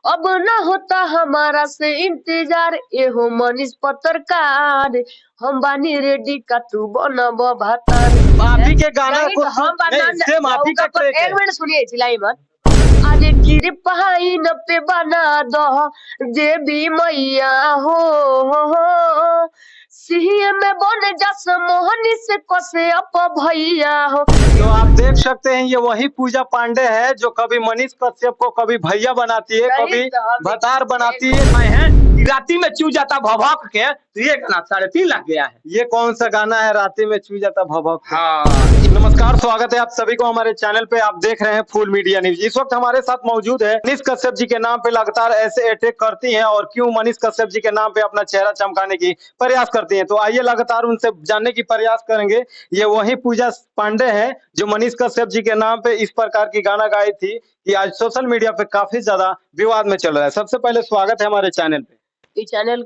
अब न होता हमारा से इंतजार, एहो मनीष पत्रकार, हम बानी रेडी का तू बनब भातार। आप ही के गाना यही को तो हम नहीं, सेम आप ही का ट्रैक एक है। मिनट सुनिए, चिल्लाई मत। अरे कृपा इन पे बना दो देवी मैया हो, सीएम में बन जस मोहनी से कसे अप भैया हो। तो आप देख सकते हैं ये वही पूजा पांडे है जो कभी मनीष कश्यप को कभी भैया बनाती है, कभी भतार बनाती है। राती में चू जाता भभक के, तो ये गाना 3.5 लाख गया है। ये कौन सा गाना है राती में चू जाता भभक? हाँ। नमस्कार, स्वागत है आप सभी को हमारे चैनल पे। आप देख रहे हैं फुल मीडिया न्यूज। इस वक्त हमारे साथ मौजूद है मनीष कश्यप जी के नाम पे लगातार ऐसे अटैक करती हैं और क्यों मनीष कश्यप जी के नाम पे अपना चेहरा चमकाने की प्रयास करती हैं। तो आइए लगातार उनसे जानने की प्रयास करेंगे। ये वही पूजा पांडे हैं जो मनीष कश्यप जी के नाम पे इस प्रकार की गाना गाई थी कि आज सोशल मीडिया पे काफी ज्यादा विवाद में चल रहा है। सबसे पहले स्वागत है हमारे चैनल पे। इस चैनल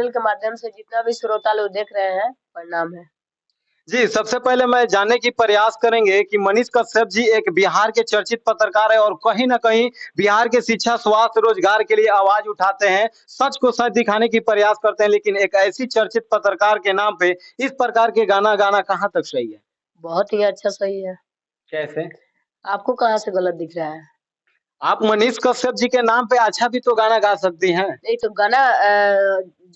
के माध्यम से जितना भी श्रोता लोग देख रहे हैं, प्रणाम है जी। सबसे पहले मैं जानने की प्रयास करेंगे कि मनीष कश्यप जी एक बिहार के चर्चित पत्रकार है और कहीं ना कहीं बिहार के शिक्षा, स्वास्थ्य, रोजगार के लिए आवाज उठाते हैं, सच को सच दिखाने की प्रयास करते हैं। लेकिन एक ऐसी चर्चित पत्रकार के नाम पे इस प्रकार के गाना गाना कहाँ तक सही है? बहुत ही अच्छा सही है। कैसे? आपको कहाँ से गलत दिख रहा है? आप मनीष कश्यप जी के नाम पे अच्छा भी तो गाना गा सकती हैं। नहीं तो गाना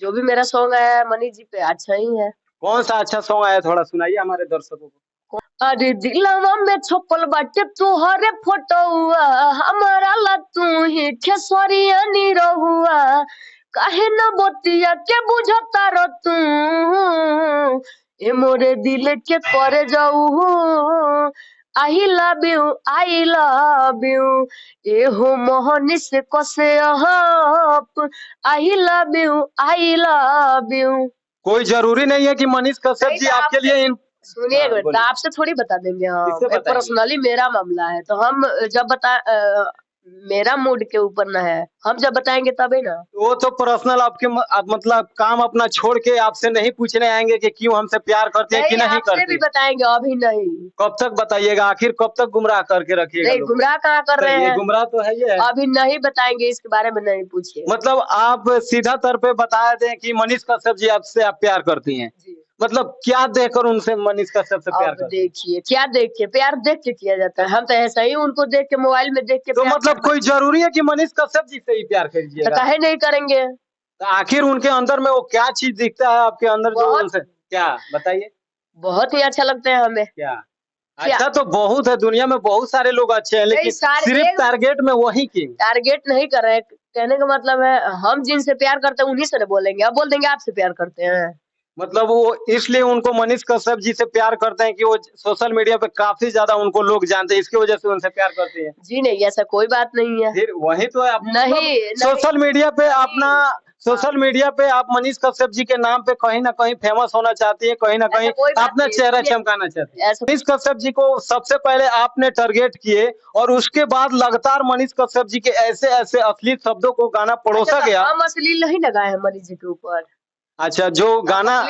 जो भी मेरा सॉन्ग है मनीष जी पे अच्छा ही है। कौन सा अच्छा सॉन्ग आया, थोड़ा सुनाइए हमारे दर्शकों को। अरे दिलवा में छपल बाटे तुहरे फोटोआ, हमारा ला तू ही खेसरिया नी रहुआ, काहे न बतिया के बुझता र तू, ए मोरे दिल के करे जाऊ, आई लव यू, ए हो मोहनी से कसे अहप, आई लव यू। कोई जरूरी नहीं है कि मनीष कश्यप जी आपके लिए सुनिए एक मिनट, आपसे थोड़ी बता देंगे हम, पर्सनली मेरा मामला है तो हम जब मेरा मूड के ऊपर ना है, हम जब बताएंगे तभी ना। वो तो पर्सनल आपके मतलब काम अपना छोड़ के आपसे नहीं पूछने आएंगे कि क्यों हमसे प्यार करते हैं कि नहीं करते। भी बताएंगे, अभी नहीं। कब तक बताइएगा? आखिर कब तक गुमराह करके रखिएगा? नहीं, गुमराह कहाँ कर रहे हैं? गुमराह तो है ये। अभी नहीं बताएंगे, इसके बारे में नहीं पूछिए। मतलब आप सीधा तौर पे बता दें कि मनीष कश्यप जी आपसे आप प्यार करती हैं। मतलब क्या देखकर उनसे मनीष कश्यप से प्यार करते हैं? देखिए क्या देख के प्यार देख के किया जाता है, हम तो ऐसा ही उनको देख के मोबाइल में देख के। तो मतलब कोई जरूरी है कि मनीष कश्यप जी से ही प्यार करिए? तो काहे नहीं करेंगे? तो आखिर उनके अंदर में वो क्या चीज दिखता है आपके अंदर जो उनसे, क्या बताइए? बहुत ही अच्छा लगता है हमें। क्या अच्छा? तो बहुत है, दुनिया में बहुत सारे लोग अच्छे हैं, लेकिन सिर्फ टारगेट में वही क्यों? टारगेट नहीं कर रहे, कहने का मतलब है हम जिनसे प्यार करते हैं उन्हीं से नहीं बोलेंगे, अब बोल देंगे आपसे प्यार करते हैं। मतलब वो इसलिए उनको मनीष कश्यप जी से प्यार करते हैं कि वो सोशल मीडिया पे काफी ज्यादा उनको लोग जानते हैं, इसकी वजह से उनसे प्यार करते हैं। जी नहीं, ऐसा कोई बात नहीं है। फिर वही तो है नहीं, सोशल मीडिया पे अपना सोशल मीडिया पे आप मनीष कश्यप जी के नाम पे कहीं ना कहीं फेमस होना चाहती है, कहीं ना कहीं अपना चेहरा चमकाना चाहती है। मनीष कश्यप जी को सबसे पहले आपने टारगेट किए और उसके बाद लगातार मनीष कश्यप जी के ऐसे ऐसे अश्लील शब्दों को गाना परोसा गया। हम अश्लील नहीं लगाए हैं मनीष जी के ऊपर। अच्छा, जो गाना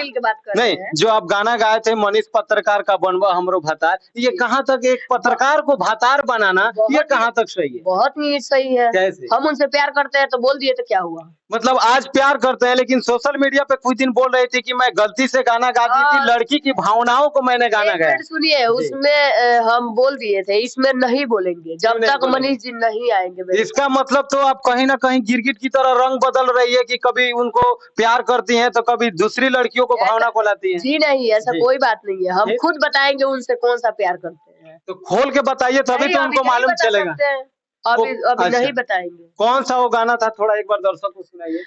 नहीं, जो आप गाना गाए थे मनीष पत्रकार का बनवा हमरो भतार, ये कहाँ तक एक पत्रकार को भतार बनाना, ये कहाँ तक सही है? बहुत ही सही है। कैसे? हम उनसे प्यार करते हैं तो बोल दिए तो क्या हुआ? मतलब आज प्यार करते हैं, लेकिन सोशल मीडिया पे कुछ दिन बोल रही थी कि मैं गलती से गाना गा दी थी, लड़की की भावनाओं को मैंने गाना गाया। सुनिए, उसमें हम बोल दिए थे, इसमें नहीं बोलेंगे जब तक मनीष जी नहीं आएंगे। इसका मतलब तो आप कहीं ना कहीं गिरगिट की तरह रंग बदल रही है कि कभी उनको प्यार करती हैं तो कभी दूसरी लड़कियों को भावना को लाती हैं। जी नहीं, ऐसा कोई बात नहीं है, हम खुद बताएंगे उनसे कौन सा प्यार करते हैं। तो खोल के बताइए तभी तो उनको मालूम चलेगा। अभी नहीं बताएंगे। कौन सा वो गाना था, थोड़ा एक बार दर्शक को सुनाइए।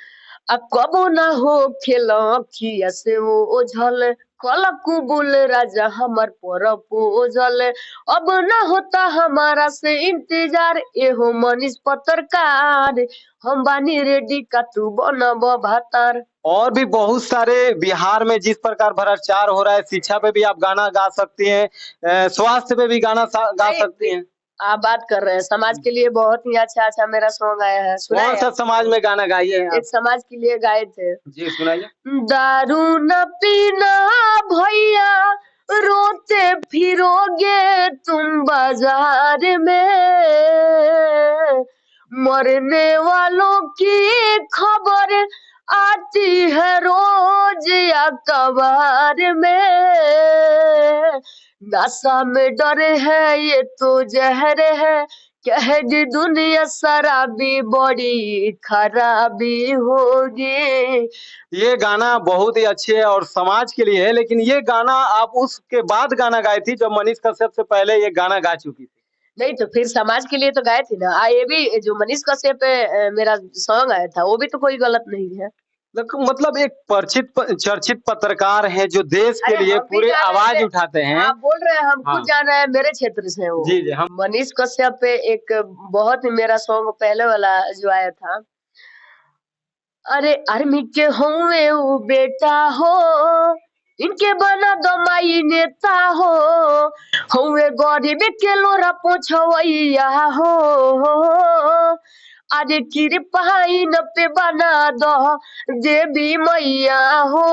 कबो ना हो खेल से वो ओझल, कल कुबुल राजा हमर प्रपोजल, अब ना होता हमारा से इंतजार, एहो मनीष पत्रकार, हम बानी रेडी का तू बनब भातार। और भी बहुत सारे बिहार में जिस प्रकार भ्रष्टाचार हो रहा है, शिक्षा पे भी आप गाना गा सकती हैं, स्वास्थ्य पे भी गाना गा सकती हैं। आप बात कर रहे हैं समाज के लिए, बहुत ही अच्छा अच्छा मेरा सॉन्ग आया है। कौन सा समाज में गाना गाइए? एक समाज के लिए गाए थे। जी सुनाइए। दारू न पीना भैया, रोते फिरोगे तुम बाजार में, मरने वालों की खबर आती है रोज अखबार में। नशा में डर है ये तो जहर है, कह दी दुनिया शराबी बड़ी खराबी होगी। ये गाना बहुत ही अच्छे है और समाज के लिए है, लेकिन ये गाना आप उसके बाद गाना गाई थी जब मनीष कश्यप से पहले ये गाना गा चुकी थी। नहीं तो फिर समाज के लिए तो गाए थे ना। ये भी जो मनीष कश्यप पे मेरा सॉन्ग आया था वो भी तो कोई गलत नहीं है। मतलब एक चर्चित पत्रकार है जो देश के अरे लिए हम भी पूरे जान रहे आवाज थे। उठाते हैं। आप बोल रहे हैं, हम हाँ। खुद जान रहे हैं, मेरे क्षेत्र से हैं वो। जी जी हम मनीष कश्यप पे एक बहुत ही मेरा सॉन्ग पहले वाला जो आया था, अरे आर्मी के होवे वो बेटा हो, इनके बना दो माई नेता हो, होवे गरीब के लोरा पोछवैया हो, अरे कृपा इन पे बना दो देवी मैया हो,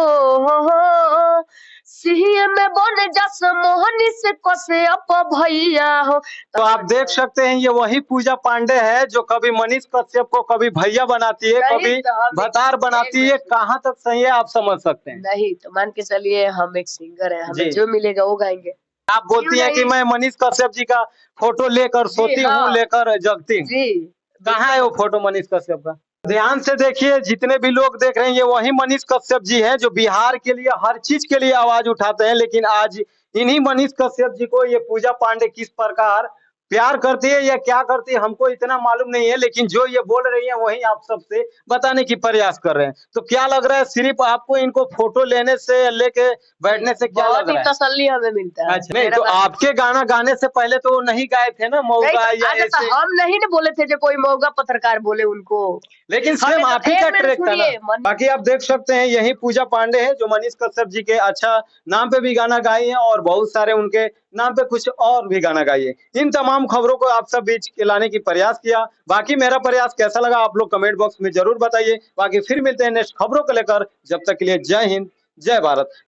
सीएम में बन जस मोहनी से कसे अप भैया हो। तो आप देख सकते हैं ये वही पूजा पांडे है जो कभी मनीष कश्यप को कभी भैया बनाती है, नहीं कभी तो हम भतार बनाती है। कहाँ तक सही है आप समझ सकते हैं। नहीं तो मान के चलिए हम एक सिंगर है, हमें जी। जो मिलेगा वो गाएंगे। आप बोलती हैं कि मैं मनीष कश्यप जी का फोटो लेकर सोती हूँ, हाँ। लेकर जगती हूँ। जी कहाँ है वो फोटो मनीष कश्यप का? ध्यान से देखिए, जितने भी लोग देख रहे हैं ये वही मनीष कश्यप जी हैं जो बिहार के लिए हर चीज के लिए आवाज उठाते हैं। लेकिन आज इन्हीं मनीष कश्यप जी को ये पूजा पांडे किस प्रकार प्यार करती है या क्या करती है हमको इतना मालूम नहीं है, लेकिन जो ये बोल रही है वही आप सबसे बताने की प्रयास कर रहे हैं। तो क्या लग रहा है सिर्फ आपको इनको फोटो लेने से लेके बैठने से क्या बहुत लग ही रहा है? तसल्ली हमें मिलता है। अच्छा नहीं तो आपके गाना गाने से पहले तो वो नहीं गाए थे ना मौका या तो ऐसे, हम नहीं ना बोले थे जो कोई मौका पत्रकार बोले उनको। लेकिन हमें सेम तो आप ही एक का मिनट ट्रैक था सुनिए, ना। बाकी आप देख सकते हैं यही पूजा पांडे है जो मनीष कश्यप जी के अच्छा नाम पे भी गाना गाई है और बहुत सारे उनके नाम पे कुछ और भी गाना गाई है। इन तमाम खबरों को आप सब बीच के लाने की प्रयास किया। बाकी मेरा प्रयास कैसा लगा आप लोग कमेंट बॉक्स में जरूर बताइए। बाकी फिर मिलते हैं नेक्स्ट खबरों को लेकर, जब तक के लिए जय हिंद जय भारत।